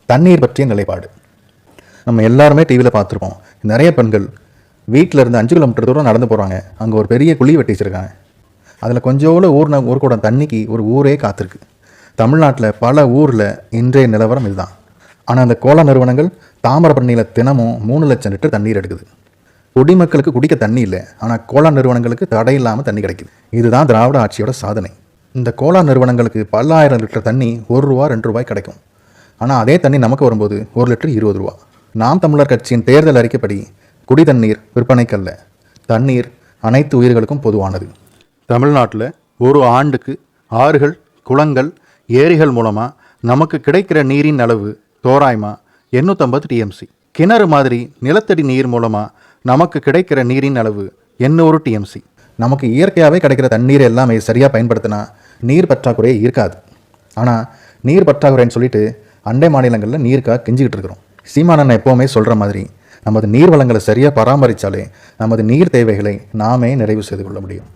தண்ணீர் பற்றிய நிலைப்பாடு. நம்ம எல்லாருமே டிவியில் பார்த்துருப்போம். நிறைய பெண்கள் வீட்டில் இருந்து 5 கிலோமீட்டர் தூரம் நடந்து போகிறாங்க. அங்கே ஒரு பெரிய குழி வெட்டி வச்சுருக்காங்க. அதில் கொஞ்சோண்டு ஒரு குடம் தண்ணிக்கு ஒரு ஊரே காத்திருக்கு. தமிழ்நாட்டில் பல ஊரில் இன்றைய நிலவரம் இதுதான். ஆனால் அந்த கோலா நிறுவனங்கள் தாமிரபரணியில் தினமும் 3 லட்சம் லிட்டர் தண்ணீர் எடுக்குது. குடிமக்களுக்கு குடிக்க தண்ணி இல்லை, ஆனால் கோலா நிறுவனங்களுக்கு தடை இல்லாமல் தண்ணி கிடைக்குது. இதுதான் திராவிட ஆட்சியோட சாதனை. இந்த கோலா நிறுவனங்களுக்கு பல ஆயிரம் லிட்டர் தண்ணி ₹1 ₹2 கிடைக்கும். ஆனால் அதே தண்ணி நமக்கு வரும்போது 1 லிட்டர் ₹20. நாம் தமிழர் கட்சியின் தேர்தல் அறிக்கைப்படி குடி தண்ணீர் விற்பனைக்கல்ல, தண்ணீர் அனைத்து உயிர்களுக்கும் பொதுவானது. தமிழ்நாட்டில் ஒரு ஆண்டுக்கு ஆறுகள், குளங்கள், ஏரிகள் மூலமாக நமக்கு கிடைக்கிற நீரின் அளவு தோராயமாக 850 TMC. கிணறு மாதிரி நிலத்தடி நீர் மூலமாக நமக்கு கிடைக்கிற நீரின் அளவு 800 TMC. நமக்கு இயற்கையாகவே கிடைக்கிற தண்ணீர் எல்லாமே சரியாக பயன்படுத்தினா நீர் பற்றாக்குறையே இருக்காது. ஆனால் நீர் பற்றாக்குறைன்னு சொல்லிட்டு அண்டை மாநிலங்களில் நீருக்காக கெஞ்சிக்கிட்டு இருக்கிறோம். சீமானண்ணன் எப்போவுமே சொல்கிற மாதிரி நமது நீர் வளங்களை சரியாக பராமரித்தாலே நமது நீர் தேவைகளை நாமே நிறைவு செய்து கொள்ள முடியும்.